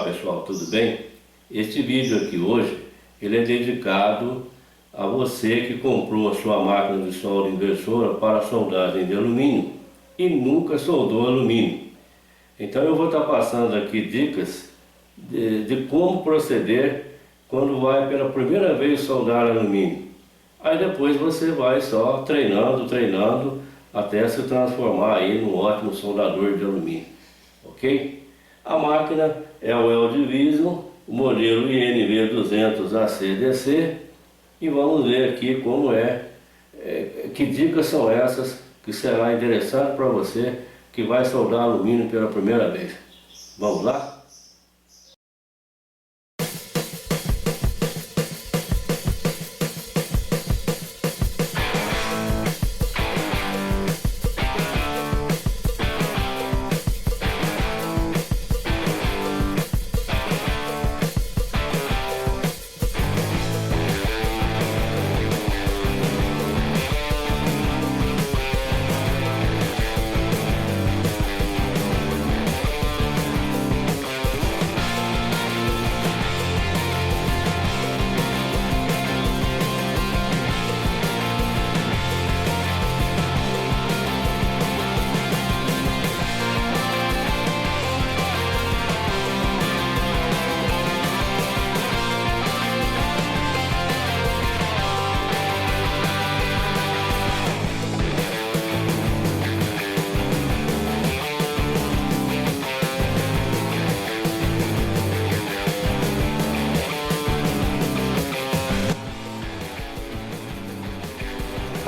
pessoal, tudo bem? Este vídeo aqui hoje, ele é dedicado a você que comprou a sua máquina de solda inversora para soldagem de alumínio e nunca soldou alumínio. Então eu vou estar passando aqui dicas de como proceder quando vai pela primeira vez soldar alumínio. Aí depois você vai só treinando até se transformar aí num ótimo soldador de alumínio, ok? A máquina é o Weld Vision, o modelo INV200ACDC, e vamos ver aqui como que dicas são essas que será interessante para você que vai soldar alumínio pela primeira vez. Vamos lá?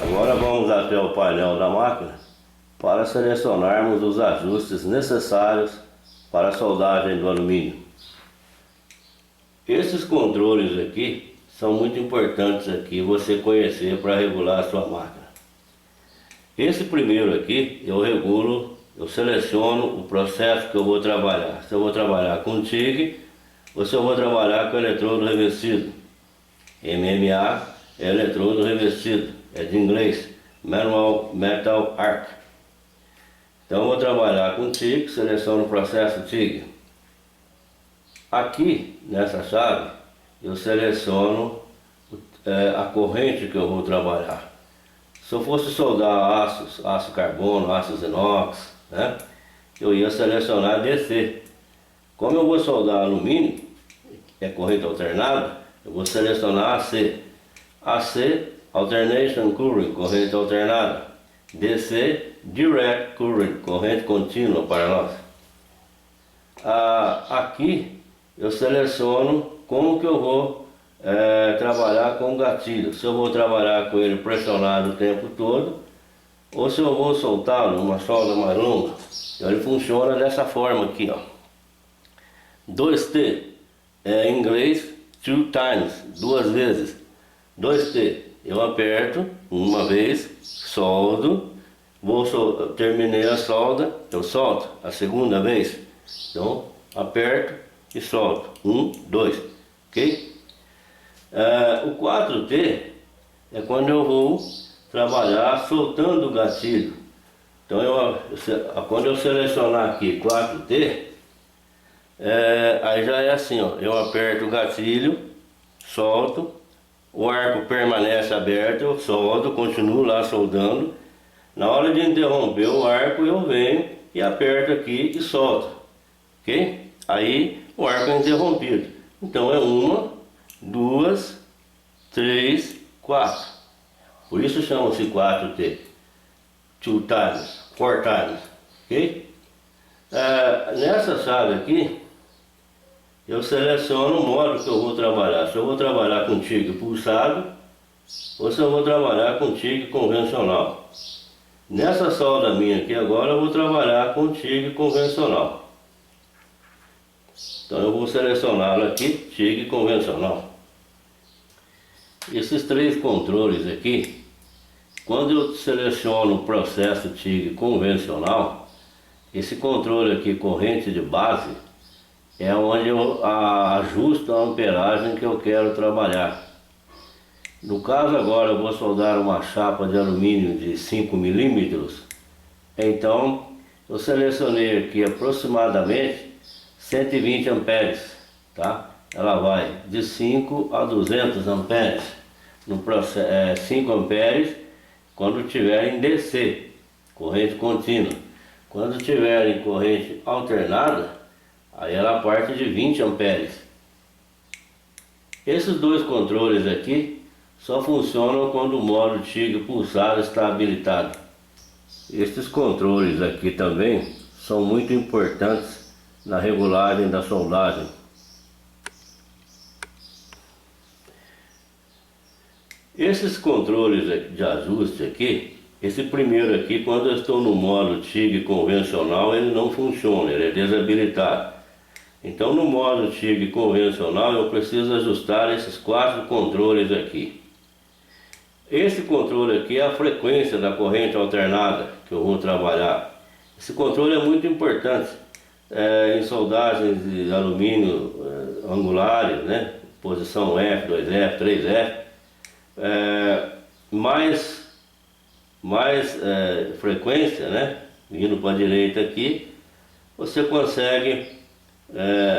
Agora vamos até o painel da máquina para selecionarmos os ajustes necessários para a soldagem do alumínio. Esses controles aqui são muito importantes aqui você conhecer para regular a sua máquina. Esse primeiro aqui eu seleciono o processo que eu vou trabalhar. Se eu vou trabalhar com TIG ou se eu vou trabalhar com eletrodo revestido. MMA é eletrodo revestido. É de inglês, Manual Metal Arc. Então eu vou trabalhar com TIG, seleciono o processo TIG. Aqui, nessa chave, eu seleciono a corrente que eu vou trabalhar. Se eu fosse soldar aço carbono, aços inox, né, eu ia selecionar DC. Como eu vou soldar alumínio, é corrente alternada, eu vou selecionar AC. AC, Alternation Current, corrente alternada. DC, Direct Current, corrente contínua para nós. Aqui eu seleciono como que eu vou trabalhar com o gatilho. Se eu vou trabalhar com ele pressionado o tempo todo, ou se eu vou soltá-lo numa solda mais longa. Então ele funciona dessa forma aqui, ó. 2T, em inglês, 2 times, duas vezes. 2T. Eu aperto uma vez, soldo, terminei a solda, eu solto a segunda vez. Então, aperto e solto. 1, 2, ok? O 4T é quando eu vou trabalhar soltando o gatilho. Então, quando eu selecionar aqui 4T, aí já é assim, ó, eu aperto o gatilho, solto. O arco permanece aberto, eu soldo, continuo lá soldando. Na hora de interromper o arco, eu venho e aperto aqui e solto, ok? Aí o arco é interrompido. Então é 1, 2, 3, 4. Por isso chama-se 4T. 2 times, 4 times, ok? Nessa chave aqui, eu seleciono o modo que eu vou trabalhar. Se eu vou trabalhar com TIG pulsado ou se eu vou trabalhar com TIG convencional. Nessa solda minha aqui agora eu vou trabalhar com TIG convencional. Então eu vou selecioná-lo aqui, TIG convencional. Esses três controles aqui, quando eu seleciono o processo TIG convencional, esse controle aqui, corrente de base, é onde eu ajusto a amperagem que eu quero trabalhar. No caso agora eu vou soldar uma chapa de alumínio de 5 milímetros. Então eu selecionei aqui aproximadamente 120 amperes, tá? Ela vai de 5 a 200 amperes, no processo, 5 amperes quando tiver em DC, corrente contínua. Quando tiver em corrente alternada, aí ela parte de 20 amperes. Esses dois controles aqui só funcionam quando o modo TIG pulsado está habilitado. Estes controles aqui também são muito importantes na regulagem da soldagem. Esses controles de ajuste aqui, esse primeiro aqui, quando eu estou no modo TIG convencional, ele não funciona, ele é desabilitado. Então no modo TIG convencional eu preciso ajustar esses 4 controles aqui. Esse controle aqui é a frequência da corrente alternada que eu vou trabalhar. Esse controle é muito importante em soldagens de alumínio angulares, né? Posição F, 2F, 3F. Mais frequência, né? Vindo para a direita aqui, você consegue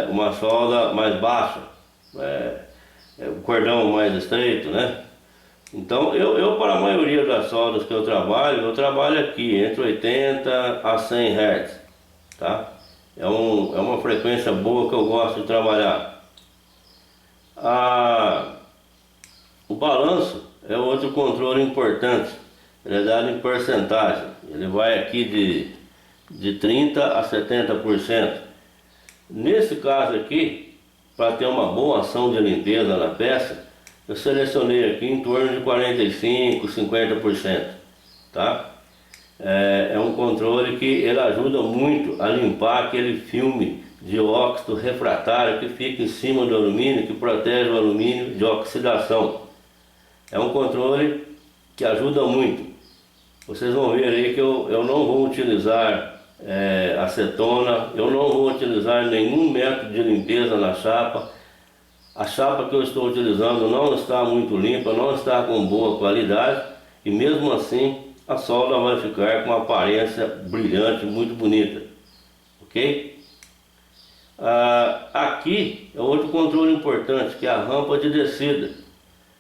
uma solda mais baixa, o cordão mais estreito, né? Então eu para a maioria das soldas que eu trabalho aqui entre 80 a 100 Hz, tá? É uma frequência boa que eu gosto de trabalhar. O balanço é outro controle importante, ele é dado em porcentagem, ele vai aqui de 30 a 70%. Nesse caso aqui, para ter uma boa ação de limpeza na peça, eu selecionei aqui em torno de 45, 50%, tá? É um controle que ele ajuda muito a limpar aquele filme de óxido refratário que fica em cima do alumínio, que protege o alumínio de oxidação. É um controle que ajuda muito. Vocês vão ver aí que eu não vou utilizar acetona, eu não vou utilizar nenhum método de limpeza na chapa. A chapa que eu estou utilizando não está muito limpa, não está com boa qualidade e mesmo assim a solda vai ficar com uma aparência brilhante, muito bonita, ok? Aqui é outro controle importante, que é a rampa de descida.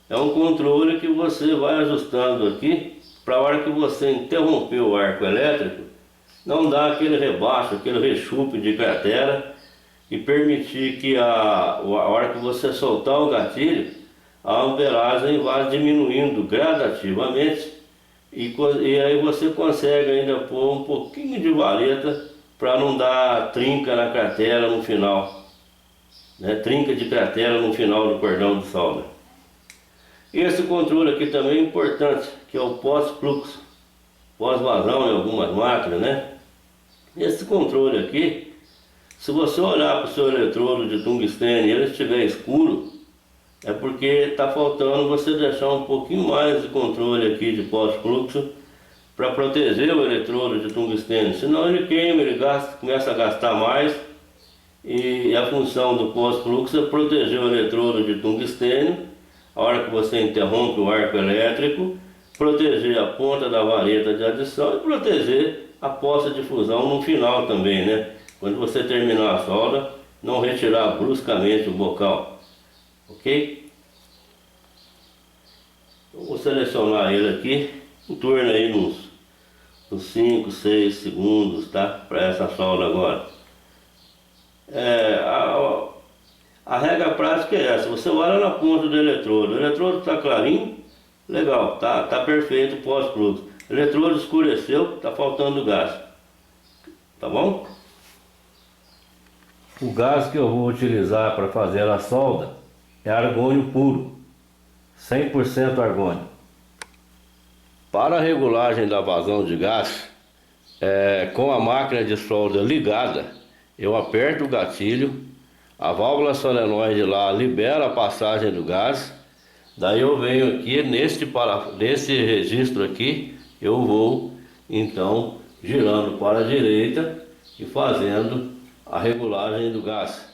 É um controle que você vai ajustando aqui para a hora que você interromper o arco elétrico não dar aquele rebaixo, aquele rechupe de cratera e permitir que a hora que você soltar o gatilho, a amperagem vá diminuindo gradativamente e aí você consegue ainda pôr um pouquinho de vareta para não dar trinca na cratera no final, né? Trinca de cratera no final do cordão de solda. Esse controle aqui também é importante, que é o pós-fluxo, pós-vazão em algumas máquinas, né? Esse controle aqui, se você olhar para o seu eletrodo de tungstênio e ele estiver escuro, é porque está faltando você deixar um pouquinho mais de controle aqui de pós-fluxo para proteger o eletrodo de tungstênio, senão ele queima, ele começa a gastar mais e a função do pós-fluxo é proteger o eletrodo de tungstênio a hora que você interrompe o arco elétrico, proteger a ponta da vareta de adição e proteger a poça de fusão no final também, né? Quando você terminar a solda, não retirar bruscamente o bocal, ok? Eu vou selecionar ele aqui, em torno aí nos 5, 6 segundos, tá? Para essa solda agora. A regra prática é essa, você olha na ponta do eletrodo, o eletrodo está clarinho, legal, tá perfeito o pós-fluxo. O eletrodo escureceu, está faltando gás, tá bom? O gás que eu vou utilizar para fazer a solda é argônio puro, 100% argônio. Para a regulagem da vazão de gás, com a máquina de solda ligada, eu aperto o gatilho, a válvula solenoide lá libera a passagem do gás, daí eu venho aqui nesse registro aqui, eu vou então girando para a direita e fazendo a regulagem do gás.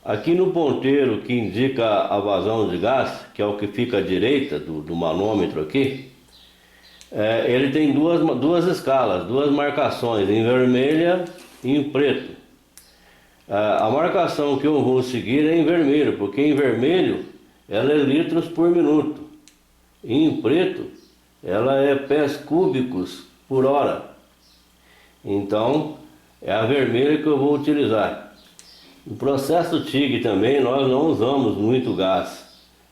Aqui no ponteiro que indica a vazão de gás, que é o que fica à direita do manômetro aqui, ele tem duas escalas, duas marcações, em vermelha em preto. A marcação que eu vou seguir é em vermelho, porque em vermelho ela é litros por minuto. E em preto ela é pés cúbicos por hora. Então é a vermelha que eu vou utilizar. No processo TIG também nós não usamos muito gás.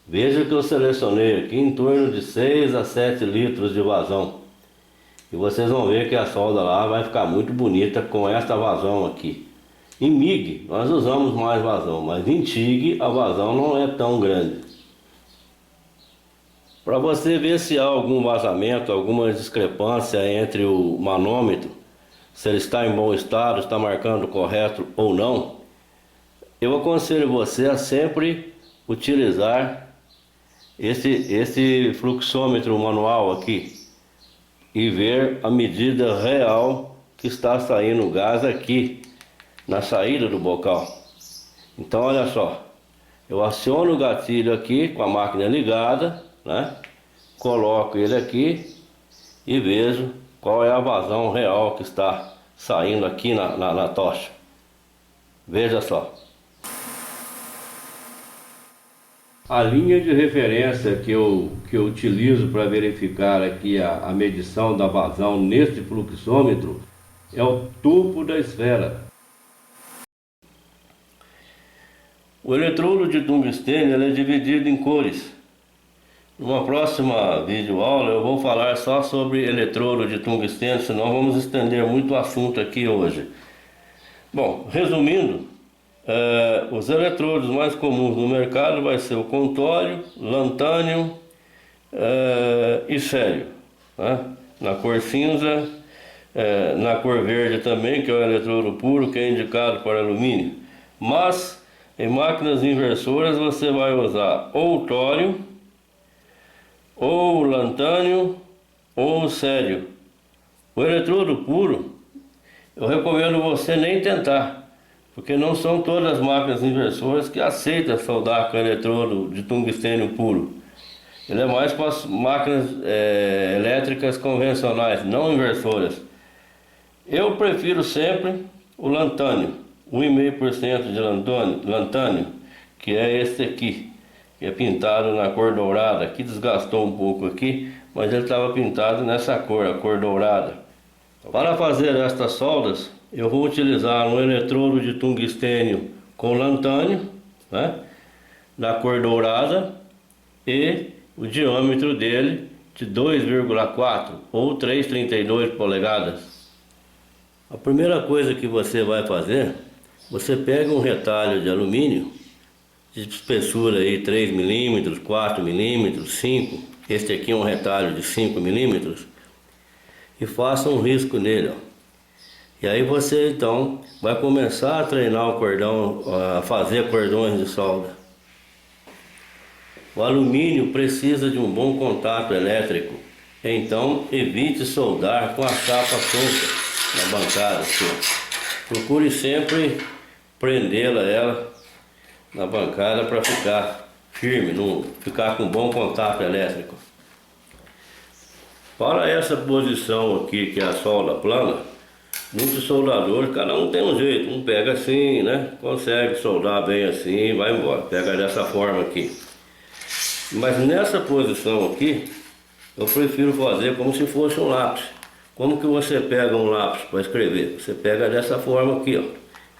Veja que eu selecionei aqui em torno de 6 a 7 litros de vazão. E vocês vão ver que a solda lá vai ficar muito bonita com esta vazão aqui. Em MIG nós usamos mais vazão, mas em TIG a vazão não é tão grande. Para você ver se há algum vazamento, alguma discrepância entre o manômetro, se ele está em bom estado, está marcando correto ou não, eu aconselho você a sempre utilizar esse fluxômetro manual aqui e ver a medida real que está saindo o gás aqui na saída do bocal. Então olha só, eu aciono o gatilho aqui com a máquina ligada, né? Coloco ele aqui e vejo qual é a vazão real que está saindo aqui na tocha. Veja só. A linha de referência que eu utilizo para verificar aqui a medição da vazão neste fluxômetro é o tubo da esfera. O eletrodo de tungstênio ele é dividido em cores. Numa próxima videoaula eu vou falar só sobre eletrodo de tungstênio, senão vamos estender muito o assunto aqui hoje. Bom, resumindo, os eletrodos mais comuns no mercado vai ser o contório, lantânio e cério, né? Na cor cinza, na cor verde também, que é o eletrodo puro, que é indicado para alumínio. Mas em máquinas inversoras você vai usar ou o tório, ou o lantânio, ou o cério. O eletrodo puro eu recomendo você nem tentar, porque não são todas as máquinas inversoras que aceitam soldar com eletrodo de tungstênio puro. Ele é mais para as máquinas elétricas convencionais, não inversoras. Eu prefiro sempre o lantânio, 1,5% de lantânio, que é este aqui, que é pintado na cor dourada. Aqui desgastou um pouco aqui, mas ele estava pintado nessa cor, a cor dourada. Para fazer estas soldas, eu vou utilizar um eletrodo de tungstênio com lantânio, né, da cor dourada, e o diâmetro dele de 2,4 ou 3,32 polegadas. A primeira coisa que você vai fazer, você pega um retalho de alumínio de espessura aí 3 mm, 4 mm, 5, este aqui é um retalho de 5 mm, e faça um risco nele, ó. E aí você então vai começar a treinar o cordão, a fazer cordões de solda. O alumínio precisa de um bom contato elétrico, então evite soldar com a chapa solta na bancada, assim. Procure sempre prendê-la na bancada para ficar firme, não ficar com bom contato elétrico. Para essa posição aqui, que é a solda plana, muitos soldadores, cada um tem um jeito, um pega assim, né? Consegue soldar bem assim e vai embora, pega dessa forma aqui. Mas nessa posição aqui, eu prefiro fazer como se fosse um lápis. Como que você pega um lápis para escrever? Você pega dessa forma aqui, ó,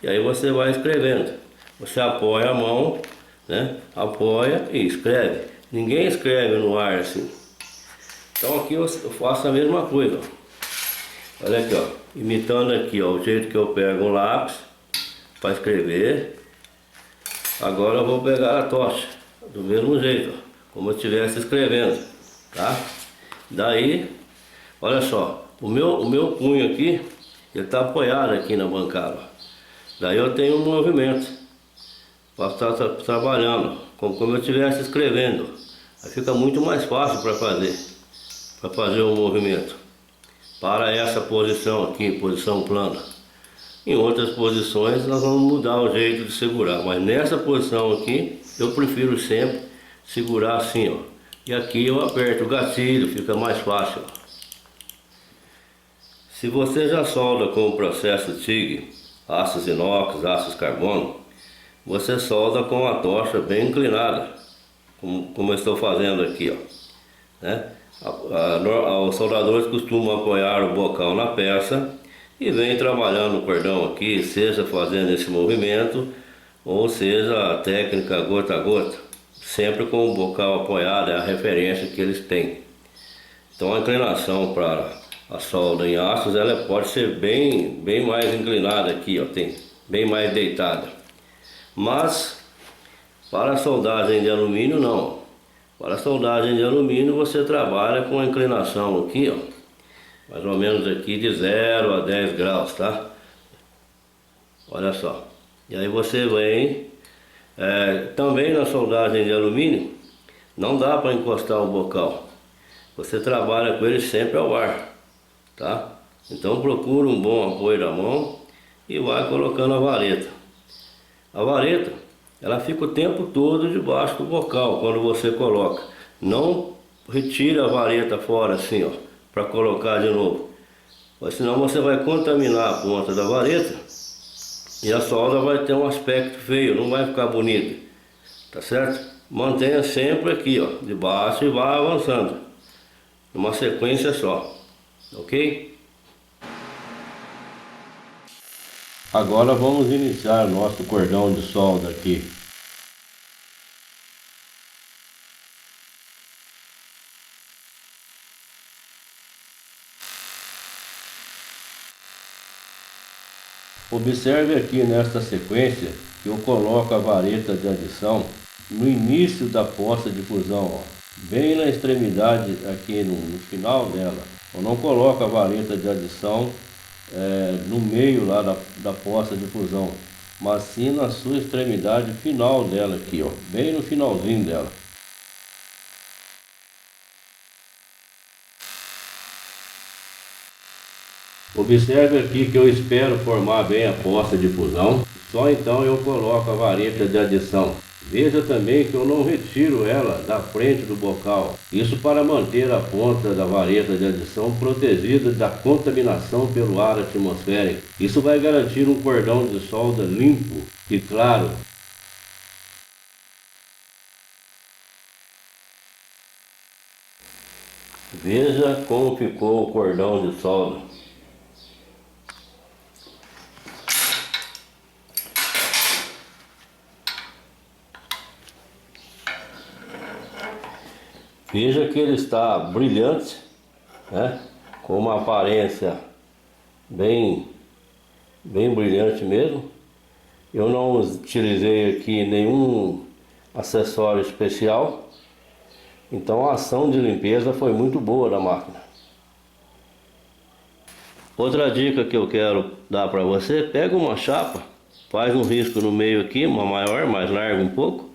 e aí você vai escrevendo. Você apoia a mão, né? Apoia e escreve. Ninguém escreve no ar assim. Então aqui eu faço a mesma coisa, ó. Olha aqui, ó, imitando aqui, ó, o jeito que eu pego um lápis para escrever. Agora eu vou pegar a tocha do mesmo jeito, ó, como eu estivesse escrevendo, tá? Daí, olha só, o meu punho aqui, ele está apoiado aqui na bancada, ó. Daí eu tenho um movimento para estar trabalhando, como eu estivesse escrevendo. Aí fica muito mais fácil para fazer o movimento. Para essa posição aqui, posição plana. Em outras posições nós vamos mudar o jeito de segurar, mas nessa posição aqui eu prefiro sempre segurar assim, ó. E aqui eu aperto o gatilho, fica mais fácil, ó. Se você já solda com o processo TIG, aços inox, aços carbono, você solda com a tocha bem inclinada, como eu estou fazendo aqui, ó, né? Os soldadores costumam apoiar o bocal na peça e vem trabalhando o cordão aqui, seja fazendo esse movimento ou seja a técnica gota a gota, sempre com o bocal apoiado, é a referência que eles têm. Então a inclinação para a solda em aços ela pode ser bem mais inclinada aqui, ó, tem bem mais deitada. Mas para a soldagem de alumínio não. Para a soldagem de alumínio você trabalha com a inclinação aqui, ó, mais ou menos aqui de 0 a 10 graus, tá? Olha só. E aí você vem, também na soldagem de alumínio, não dá para encostar o bocal. Você trabalha com ele sempre ao ar, tá? Então procura um bom apoio da mão e vai colocando a vareta. A vareta, ela fica o tempo todo debaixo do bocal quando você coloca. Não retira a vareta fora assim, ó, para colocar de novo. Mas senão você vai contaminar a ponta da vareta e a solda vai ter um aspecto feio, não vai ficar bonita. Tá certo? Mantenha sempre aqui, ó, debaixo e vai avançando. Numa sequência só. Ok? Agora vamos iniciar nosso cordão de solda aqui. Observe aqui nesta sequência que eu coloco a vareta de adição no início da poça de fusão, ó, bem na extremidade aqui no final dela. Eu não coloco a vareta de adição no meio lá da poça de fusão, mas sim na sua extremidade final dela aqui, ó, bem no finalzinho dela. Observe aqui que eu espero formar bem a poça de fusão, só então eu coloco a vareta de adição. Veja também que eu não retiro ela da frente do bocal, isso para manter a ponta da vareta de adição protegida da contaminação pelo ar atmosférico. Isso vai garantir um cordão de solda limpo e claro. Veja como ficou o cordão de solda. Veja que ele está brilhante, né? Com uma aparência bem brilhante mesmo. Eu não utilizei aqui nenhum acessório especial, então a ação de limpeza foi muito boa da máquina. Outra dica que eu quero dar para você: pega uma chapa, faz um risco no meio aqui, uma maior, mais larga um pouco,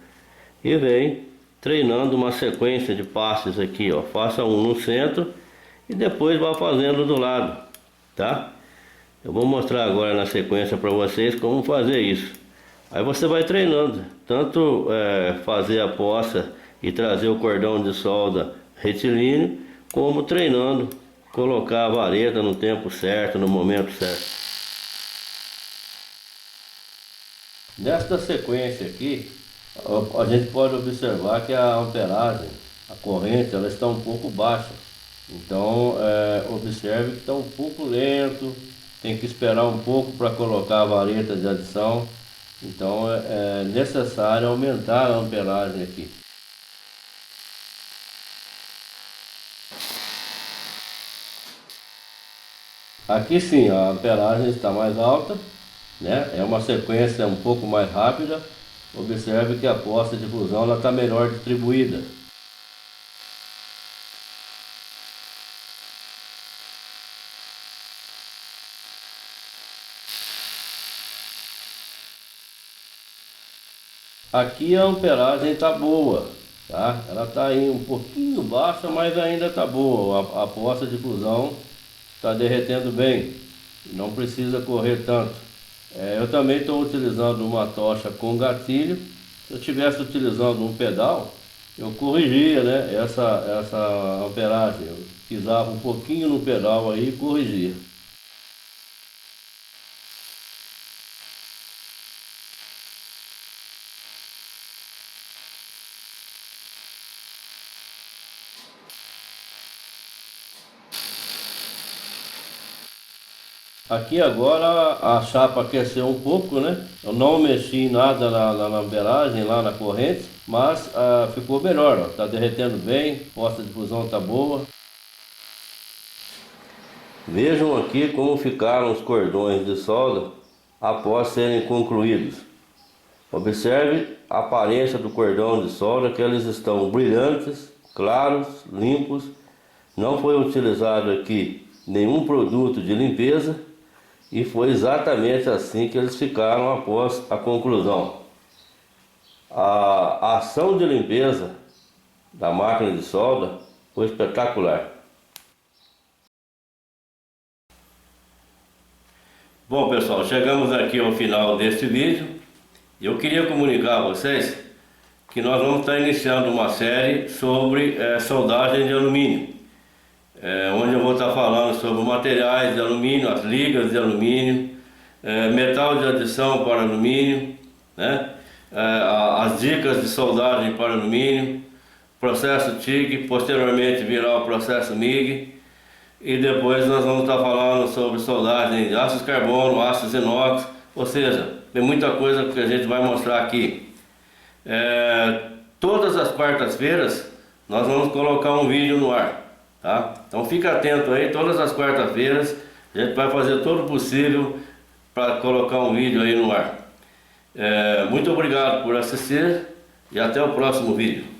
e vem treinando uma sequência de passes aqui, ó. Faça um no centro e depois vá fazendo do lado, tá? Eu vou mostrar agora na sequência para vocês como fazer isso. Aí você vai treinando, tanto fazer a poça e trazer o cordão de solda retilíneo, como treinando colocar a vareta no tempo certo, no momento certo. Nesta sequência aqui, a gente pode observar que a amperagem, a corrente, ela está um pouco baixa. Então observe que está um pouco lento, tem que esperar um pouco para colocar a vareta de adição. Então é necessário aumentar a amperagem aqui. Aqui sim, a amperagem está mais alta, né? É uma sequência um pouco mais rápida. Observe que a poça de fusão está melhor distribuída. Aqui a amperagem está boa, tá? Ela está aí um pouquinho baixa, mas ainda está boa. A poça de fusão está derretendo bem, não precisa correr tanto. Eu também estou utilizando uma tocha com gatilho. Se eu estivesse utilizando um pedal, eu corrigia, né, essa amperagem. Eu pisava um pouquinho no pedal aí e corrigia. Aqui agora a chapa aqueceu um pouco, né? Eu não mexi em nada na embelagem, lá na corrente, mas ficou melhor, ó. Tá derretendo bem, a posta de fusão tá boa. Vejam aqui como ficaram os cordões de solda após serem concluídos. Observe a aparência do cordão de solda, que eles estão brilhantes, claros, limpos. Não foi utilizado aqui nenhum produto de limpeza e foi exatamente assim que eles ficaram após a conclusão. A ação de limpeza da máquina de solda foi espetacular. Bom pessoal, chegamos aqui ao final deste vídeo. Eu queria comunicar a vocês que nós vamos estar iniciando uma série sobre soldagem de alumínio, onde eu vou estar falando sobre materiais de alumínio, as ligas de alumínio, metal de adição para alumínio, né? As dicas de soldagem para alumínio, processo TIG, posteriormente virá o processo MIG, e depois nós vamos estar falando sobre soldagem de aços carbono, aços inox, ou seja, tem muita coisa que a gente vai mostrar aqui. Todas as quartas-feiras nós vamos colocar um vídeo no ar, tá? Então fica atento aí, todas as quartas-feiras a gente vai fazer todo o possível para colocar um vídeo aí no ar. Muito obrigado por assistir e até o próximo vídeo.